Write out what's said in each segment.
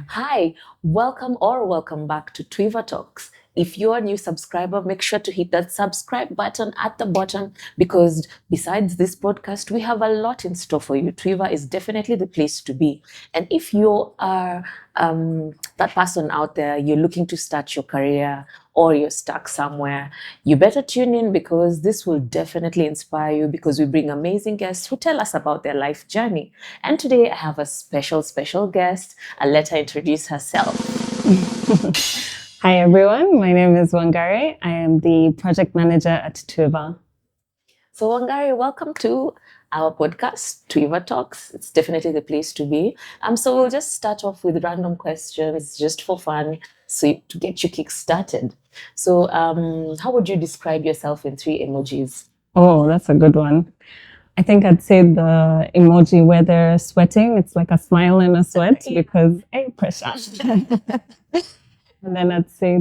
Hi, welcome back to Twiva Talks. If you're a new subscriber, make sure to hit that subscribe button at the bottom because besides this podcast, we have a lot in store for you. Twiva is definitely the place to be. And if you are that person out there, you're looking to start your career or you're stuck somewhere, you better tune in because this will definitely inspire you because we bring amazing guests who tell us about their life journey. And today I have a special guest. I'll let her introduce herself. Hi everyone, my name is Wangari. I am the project manager at Twiva. So Wangari, welcome to our podcast, Twiva Talks. It's definitely the place to be. So we'll just start off with random questions just for fun, so to get you kick-started. So how would you describe yourself in 3 emojis? Oh, that's a good one. I think I'd say the emoji where they're sweating, it's like a smile and a sweat because, hey, pressure. And then I'd say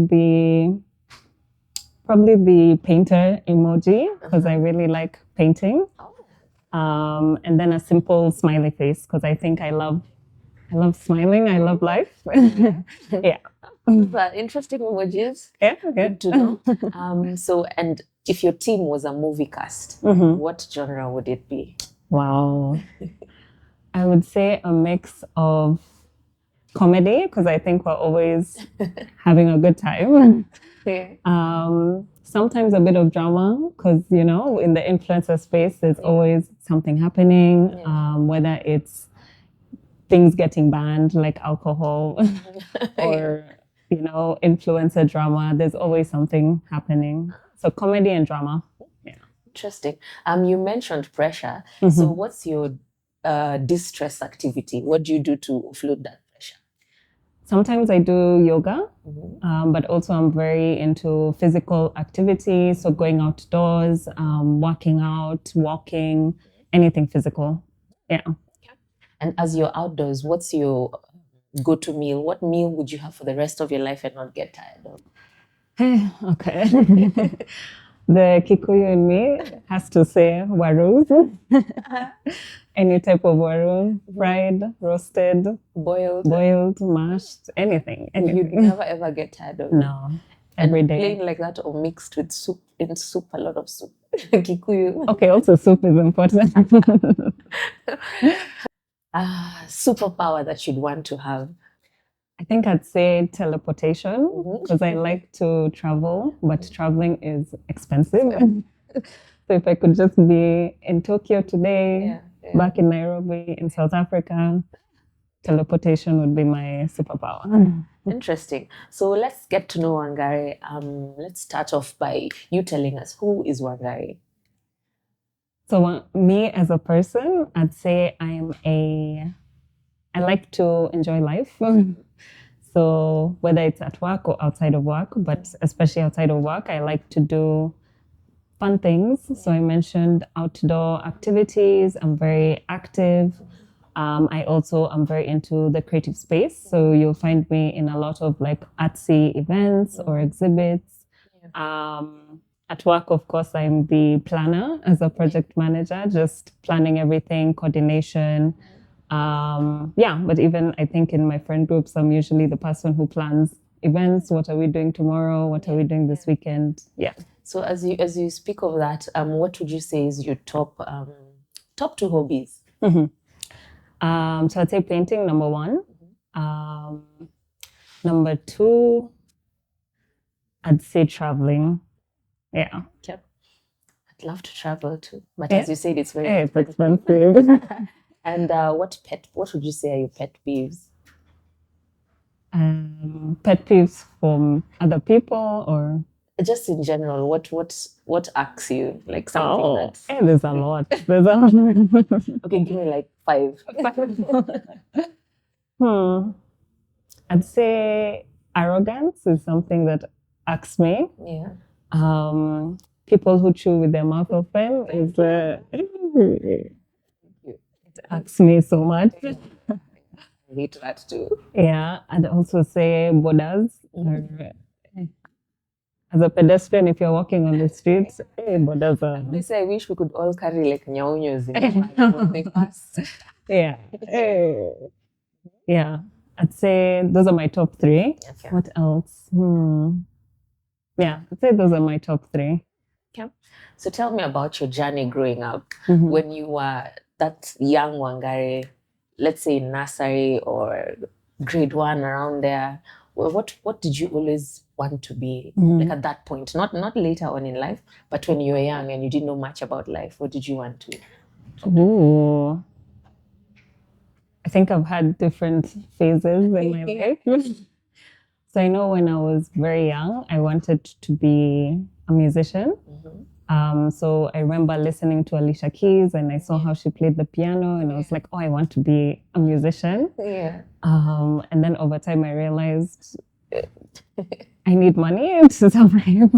probably the painter emoji because I really like painting. And then a simple smiley face because I think I love smiling. I love life. Yeah. But interesting emojis. Yeah, okay. Good to know. So, and if your team was a movie cast, what genre would it be? Wow. I would say a mix of comedy because I think we're always having a good time. Yeah. Sometimes a bit of drama because, you know, in the influencer space, there's always something happening, whether it's things getting banned like alcohol or, you know, influencer drama. There's always something happening. So comedy and drama. Yeah. Interesting. You mentioned pressure. So what's your distress activity? What do you do to offload that pressure? Sometimes I do yoga, but also I'm very into physical activity. So going outdoors, working out, walking, anything physical. Yeah. And as you're outdoors, what's your go-to meal? What meal would you have for the rest of your life and not get tired of? Okay. The Kikuyu in me has to say waru. Any type of waru, fried, roasted, boiled, mashed, anything. You'd never ever get tired of it. No, every day. Plain like that or mixed with soup, a lot of soup. Kikuyu. Okay, also soup is important. Superpower that you'd want to have. I think I'd say teleportation because I like to travel, but traveling is expensive. So if I could just be in Tokyo today, back in Nairobi, in South Africa, teleportation would be my superpower. Interesting. So let's get to know Wangari. Let's start off by you telling us who is Wangari. So me as a person, I'd say I like to enjoy life. So whether it's at work or outside of work, but especially outside of work, I like to do fun things. So I mentioned outdoor activities. I'm very active. I also am very into the creative space. So you'll find me in a lot of like artsy events or exhibits. At work, of course, I'm the planner as a project manager, just planning everything, coordination. But even I think in my friend groups, I'm usually the person who plans events. What are we doing tomorrow? What are we doing this weekend? Yeah. So as you speak of that, what would you say is your top 2 hobbies? So I'd say painting, number 1. Number 2, I'd say traveling. Yeah. Okay. I'd love to travel too, but as you said, it's very expensive. And what would you say are your pet peeves? Pet peeves from other people or just in general? What irks you? Like something that's there's a lot. There's a lot. Okay, give me like 5. I'd say arrogance is something that irks me. Yeah. People who chew with their mouth open is it irks me so much. I hate that too. Yeah, I'd also say borders. As a pedestrian, if you're walking on the streets, borders are. I wish we could all carry like nyaunyos in when they pass. Yeah. Yeah. I'd say those are my top three. Okay. What else? Yeah, I'd say those are my top three. Okay. So tell me about your journey growing up. Mhm. When you were that young Wangari, let's say in nursery or grade one, around there. What did you always want to be, like at that point? Not later on in life, but when you were young and you didn't know much about life, what did you want to? Ooh. I think I've had different phases in my life. So I know when I was very young, I wanted to be a musician. So I remember listening to Alicia Keys and I saw how she played the piano and I was like, oh, I want to be a musician. Yeah. And then over time I realized I need money to survive.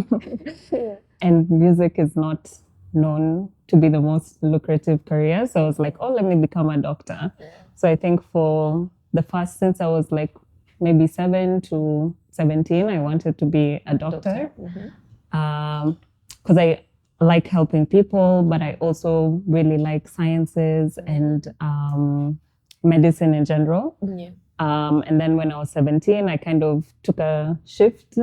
And music is not known to be the most lucrative career. So I was like, oh, let me become a doctor. So I think for the first, since I was like maybe 7 to 17, I wanted to be a doctor. Because I like helping people, but I also really like sciences and medicine in general. Yeah. And then when I was 17, I kind of took a shift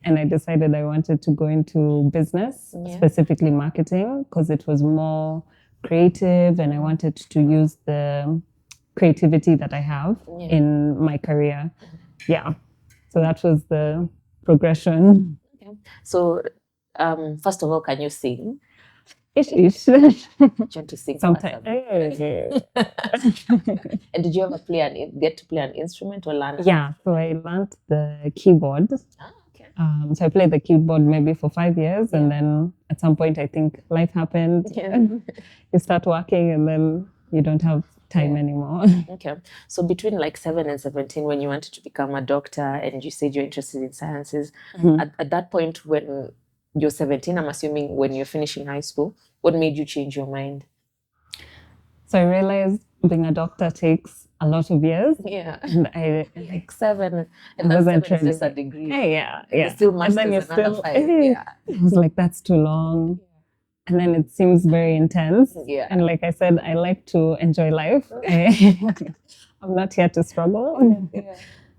and I decided I wanted to go into business, specifically marketing, because it was more creative and I wanted to use the creativity that I have in my career. Yeah. So that was the progression. Okay. So, first of all, can you sing? Ish. Do you want to sing? Sometimes. And did you ever get to play an instrument or learn? Yeah, so I learned the keyboard. Okay. So I played the keyboard maybe for 5 years, and then at some point I think life happened. You start working, and then you don't have time anymore. Okay. So between like 7 and 17, when you wanted to become a doctor and you said you're interested in sciences, at that point when you're 17, I'm assuming when you're finishing high school, what made you change your mind? So I realized being a doctor takes a lot of years. Yeah. And I Like 7, and then wasn't 7 is just a really- degree. yeah. Still And masters, then you're another still, 5. Yeah. I was like, that's too long. And then it seems very intense. Yeah. And like I said, I like to enjoy life. I'm not here to struggle.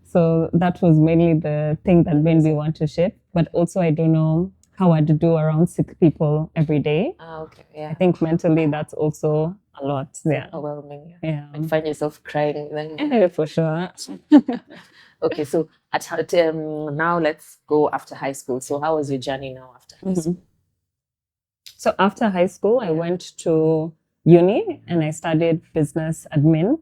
So that was mainly the thing that made me want to shift. But also, I don't know how I'd do around sick people every day. Okay. Yeah. I think mentally that's also a lot. Yeah. Overwhelming. Yeah. And find yourself crying. Then. For sure. Okay, so now let's go after high school. So how was your journey now after high school? So after high school, I went to uni and I studied business admin.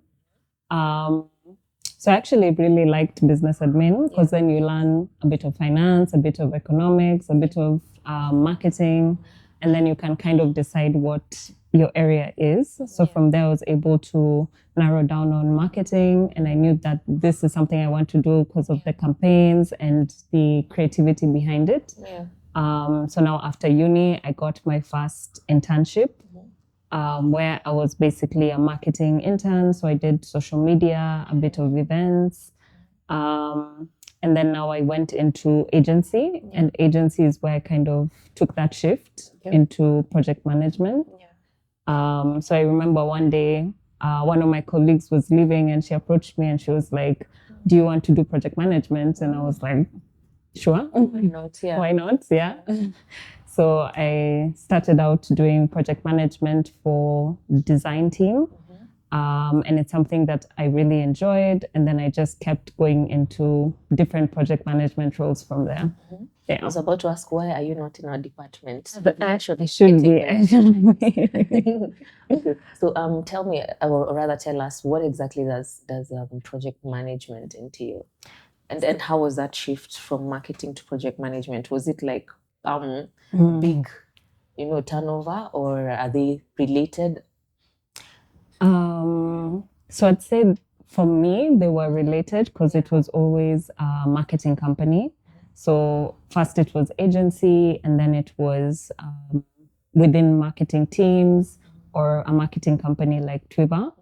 So I actually really liked business admin because then you learn a bit of finance, a bit of economics, a bit of marketing, and then you can kind of decide what your area is. So from there, I was able to narrow down on marketing, and I knew that this is something I want to do because of the campaigns and the creativity behind it. So now after uni, I got my first internship where I was basically a marketing intern. So I did social media, a bit of events. And then now I went into agency, and agency is where I kind of took that shift into project management. So I remember one day, one of my colleagues was leaving and she approached me and she was like, do you want to do project management? And I was like, sure. Why not? Yeah. Why not? Yeah. So I started out doing project management for the design team. And it's something that I really enjoyed. And then I just kept going into different project management roles from there. I was about to ask, why are you not in our department? But actually, I should be. So tell me, or rather tell us, what exactly does project management entail? And how was that shift from marketing to project management? Was it like big, turnover, or are they related? So I'd say for me, they were related because it was always a marketing company. So first it was agency, and then it was within marketing teams or a marketing company like Twiva.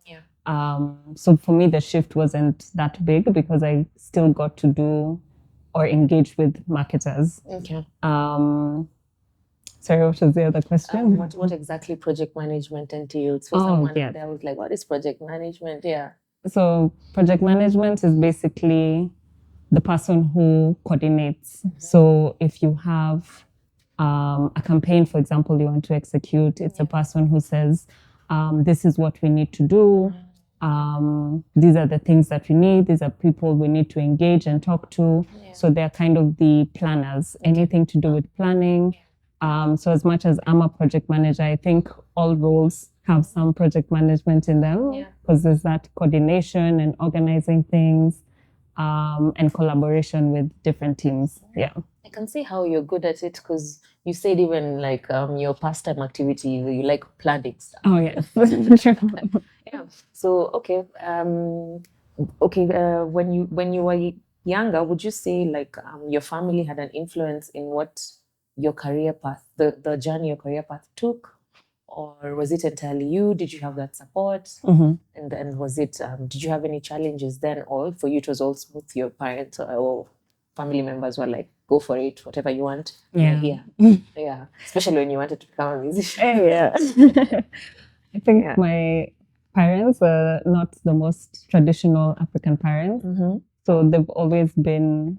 So for me, the shift wasn't that big because I still got to do or engage with marketers. Sorry, what was the other question? What exactly project management entails for Oh, someone yes. that was like, what is project management? Yeah. So project management is basically the person who coordinates. So if you have a campaign, for example, you want to execute, it's a person who says, this is what we need to do. These are the things that we need. These are people we need to engage and talk to. So they're kind of the planners, anything to do with planning. So as much as I'm a project manager, I think all roles have some project management in them because there's that coordination and organizing things and collaboration with different teams. Yeah. I can see how you're good at it because you said even like your pastime activity, you like planning stuff. Oh, yes. Yeah. So when you were younger, would you say like your family had an influence in what your career path, the journey your career path took, or was it entirely you? Did you have that support? Mhm. And then was it? Did you have any challenges then, or for you it was all smooth? Your parents or family members were like, "Go for it, whatever you want." Yeah. Yeah. Especially when you wanted to become a musician. Yeah. I think my parents are not the most traditional African parents. So they've always been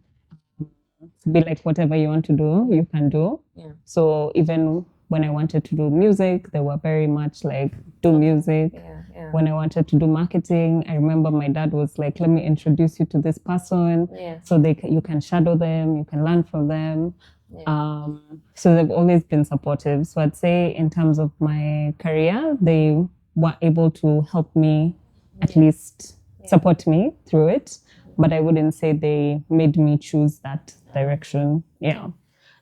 be like, whatever you want to do, you can do. Yeah. So even when I wanted to do music, they were very much like, do music. Yeah. When I wanted to do marketing, I remember my dad was like, let me introduce you to this person. So you can shadow them, you can learn from them. So they've always been supportive. So I'd say in terms of my career, they were able to help me, at least support me through it. But I wouldn't say they made me choose that direction. Yeah.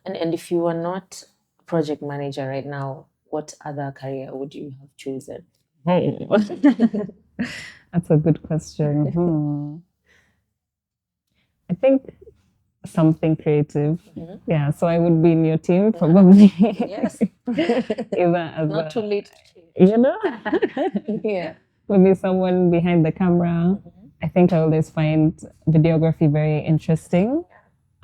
And if you were not a project manager right now, what other career would you have chosen? Oh. That's a good question. I think something creative. Yeah, so I would be in your team probably. Yes. Either as Not too late. you know, Yeah. maybe someone behind the camera. I think I always find videography very interesting.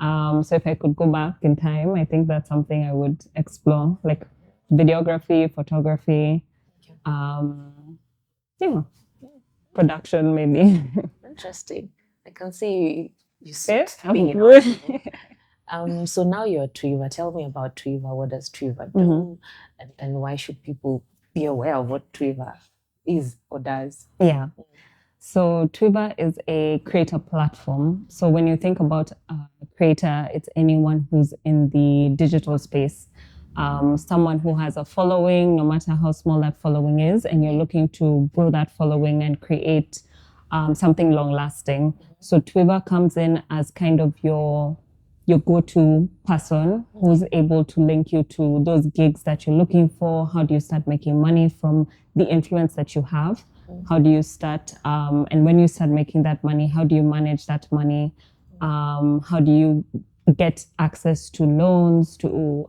So if I could go back in time, I think that's something I would explore, like videography, photography, production maybe. Interesting. I can see you Yes, speaking it out. So now you're at Twiva. Tell me about Twiva. What does Twiva do? And why should people be aware of what Twiva is or does? Yeah. So Twiva is a creator platform. So when you think about a creator, it's anyone who's in the digital space. Someone who has a following, no matter how small that following is, and you're looking to grow that following and create something long lasting. So Twiva comes in as kind of your go-to person who's able to link you to those gigs that you're looking for. How do you start making money from the influence that you have? How do you start, and when you start making that money, how do you manage that money? How do you get access to loans, to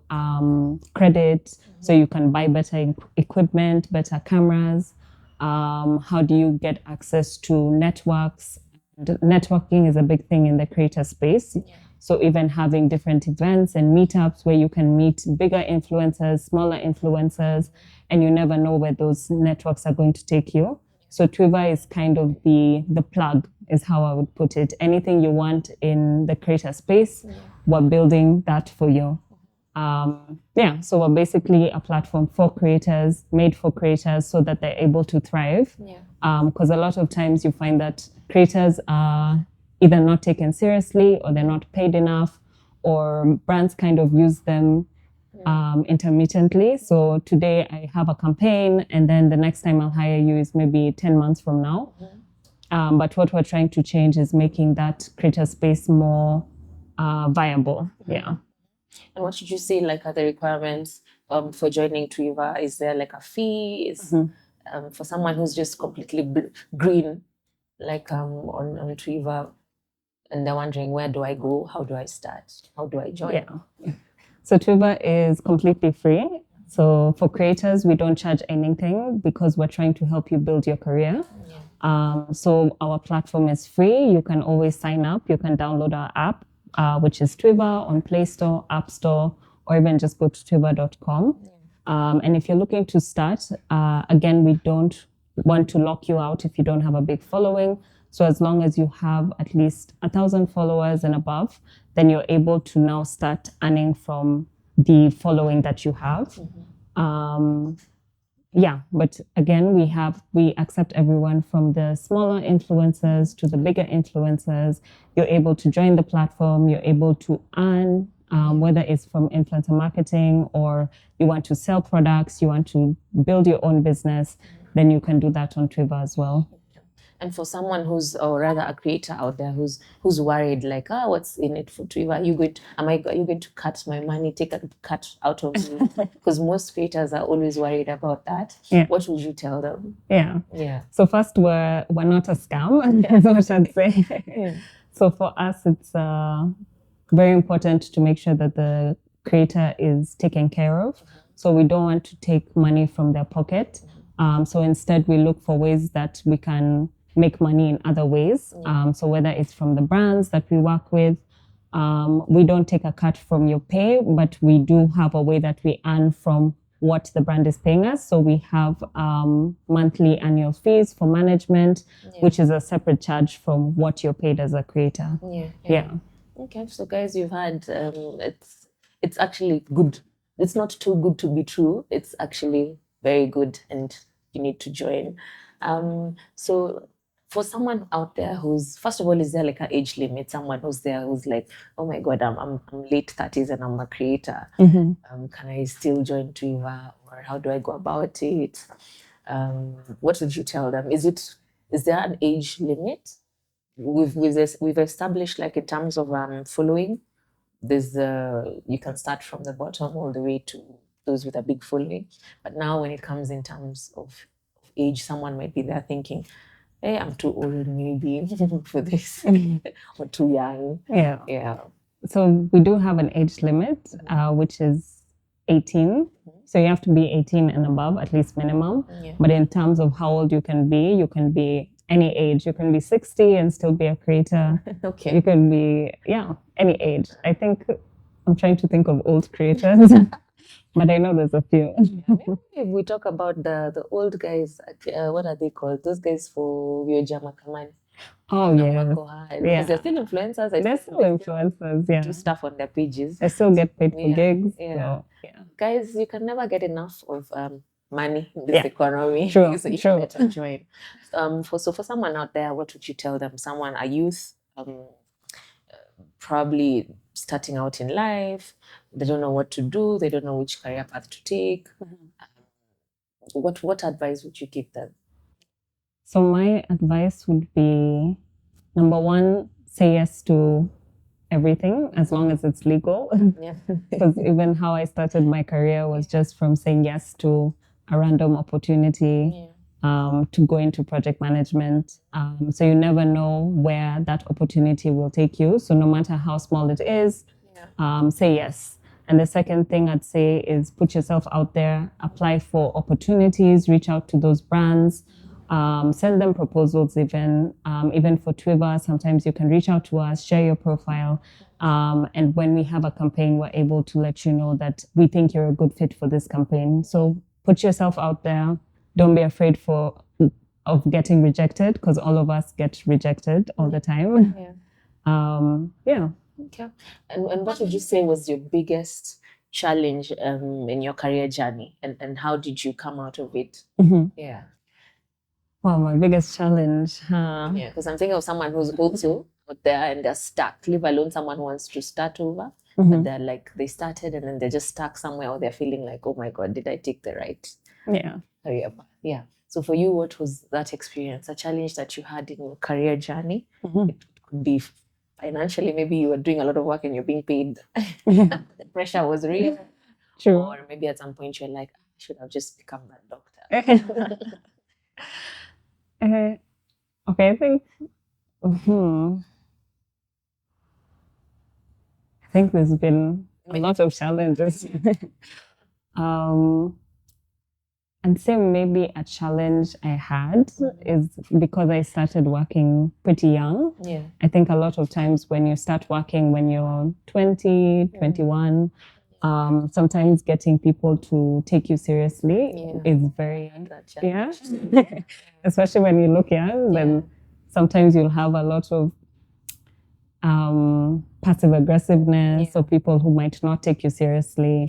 credit, so you can buy better equipment, better cameras? How do you get access to networks? Networking is a big thing in the creator space. So even having different events and meetups where you can meet bigger influencers, smaller influencers, and you never know where those networks are going to take you. So Twiva is kind of the plug, is how I would put it. Anything you want in the creator space, we're building that for you. So we're basically a platform for creators, made for creators so that they're able to thrive. Because a lot of times you find that creators are either not taken seriously or they're not paid enough, or brands kind of use them intermittently. So today I have a campaign and then the next time I'll hire you is maybe 10 months from now. But what we're trying to change is making that creator space more viable. Yeah. And what should you say like are the requirements for joining Twiva? Is there like a fee? Is for someone who's just completely green, like on Twiva, and they're wondering, where do I go? How do I start? How do I join? Yeah. So Twiva is completely free. So for creators, we don't charge anything because we're trying to help you build your career. So our platform is free. You can always sign up. You can download our app, which is Twiva on Play Store, App Store, or even just go to twiva.com. And if you're looking to start, again, we don't want to lock you out if you don't have a big following. So as long as you have at least 1,000 followers and above, then you're able to now start earning from the following that you have. Yeah, but again, we accept everyone from the smaller influencers to the bigger influencers. You're able to join the platform. You're able to earn, whether it's from influencer marketing or you want to sell products, you want to build your own business, then you can do that on Twiva as well. And for someone who's, or rather a creator out there who's worried, like, what's in it for Twiva? Are you going to cut my money, take a cut out of me? Because most creators are always worried about that. Yeah. What would you tell them? Yeah. So first, we're not a scam, is what I'd say. So for us, it's very important to make sure that the creator is taken care of. So we don't want to take money from their pocket. So instead, we look for ways that we can make money in other ways. So whether it's from the brands that we work with, we don't take a cut from your pay, but we do have a way that we earn from what the brand is paying us. So we have monthly annual fees for management, which is a separate charge from what you're paid as a creator. Yeah. Okay, so guys, you've had it's actually good. It's not too good to be true. It's actually very good, and you need to join. So for someone out there who's, first of all, is there like an age limit? Someone who's there who's like, oh my God, I'm late 30s and I'm a creator. Can I still join Twiva, or how do I go about it? What would you tell them? Is there an age limit? We've established, like, in terms of following, there's you can start from the bottom all the way to those with a big following. But now when it comes in terms of age, someone might be there thinking, hey, I'm too old maybe for this, or too young. Yeah. So we do have an age limit, which is 18. So you have to be 18 and above, at least minimum. But in terms of how old you can be any age. You can be 60 and still be a creator. Okay. You can be, any age. I think I'm trying to think of old creators, but I know there's a few. If we talk about the old guys, what are they called? Those guys for Jama Kamani. Oh, yeah. Because they're still influencers. They're still influencers, do stuff on their pages. They still get paid for gigs. So. Guys, you can never get enough of money in this economy. True. So you should better join. For someone out there, what would you tell them? Someone, a youth, probably starting out in life, they don't know what to do, they don't know which career path to take. What advice would you give them? So my advice would be, number one, say yes to everything as long as it's legal. Because even how I started my career was just from saying yes to a random opportunity to go into project management. So you never know where that opportunity will take you. So no matter how small it is, say yes. And the second thing I'd say is put yourself out there, apply for opportunities, reach out to those brands, send them proposals even for Twiva. Sometimes you can reach out to us, share your profile. And when we have a campaign, we're able to let you know that we think you're a good fit for this campaign. So put yourself out there. Don't be afraid of getting rejected, because all of us get rejected all the time. Okay. And what would you say was your biggest challenge in your career journey, and how did you come out of it? Well, my biggest challenge. Because I'm thinking of someone who's also out there and they're stuck, leave alone someone who wants to start over, but they're like, they started and then they're just stuck somewhere, or they're feeling like, oh my God, did I take the right career path? So for you, what was that experience, a challenge that you had in your career journey? It could be financially, maybe you were doing a lot of work and you're being paid. The pressure was real. True. Or maybe at some point you're like, I should have just become that doctor. Okay, I think I think there's been a lot of challenges. And say maybe a challenge I had is because I started working pretty young. I think a lot of times when you start working when you're 20, 21, Sometimes getting people to take you seriously Yeah. is very, That yeah, challenge. especially when you look young, Yeah. then sometimes you'll have a lot of passive aggressiveness Yeah. or people who might not take you seriously.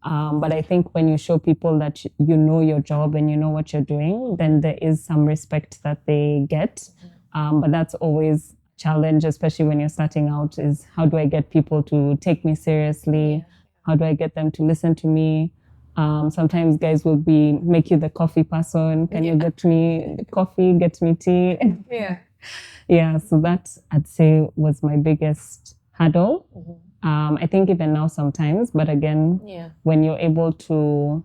But I think when you show people that you know your job and you know what you're doing, then there is some respect that they get. But that's always a challenge, especially when you're starting out, is how do I get people to take me seriously? Yeah. How do I get them to listen to me? Sometimes guys will make you the coffee person. Can you get me coffee? Get me tea? Yeah. Yeah, so that I'd say was my biggest hurdle. I think even now sometimes, but again, Yeah. when you're able to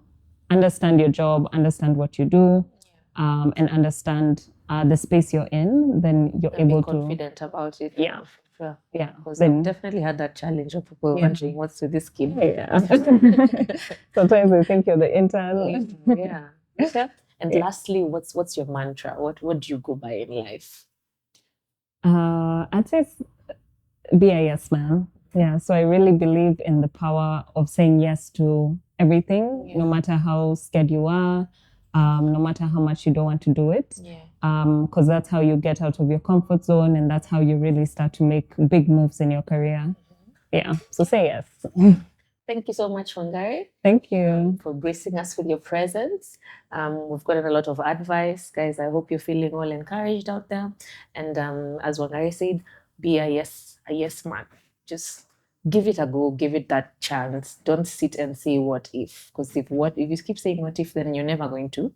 understand your job, understand what you do, and understand the space you're in, then you're And be able to, confident about it. yeah, Sure. yeah. Because I've Then, definitely had that challenge of people Yeah. wondering what's with this kid. yeah. Sometimes they think you're the intern. Yeah. Okay. And Yeah. lastly, what's your mantra? What do you go by in life? I'd say be a yes man. Yeah, so I really believe in the power of saying yes to everything, Yeah. no matter how scared you are, no matter how much you don't want to do it. Yeah. Because that's how you get out of your comfort zone and that's how you really start to make big moves in your career. Yeah, so say yes. Thank you so much, Wangari, Thank you. for gracing us with your presence. We've gotten a lot of advice, guys. I hope you're feeling all encouraged out there. And as Wangari said, be a yes man. Just give it a go, give it that chance. Don't sit and say what if, because if you keep saying what if, then you're never going to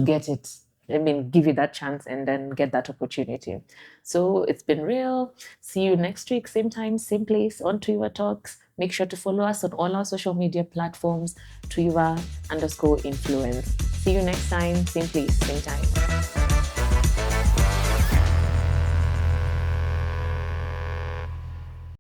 get it. I mean, give it that chance and then get that opportunity. So it's been real. See you next week, same time, same place on Twiva Talks. Make sure to follow us on all our social media platforms, Twiva_influence. See you next time, same place, same time.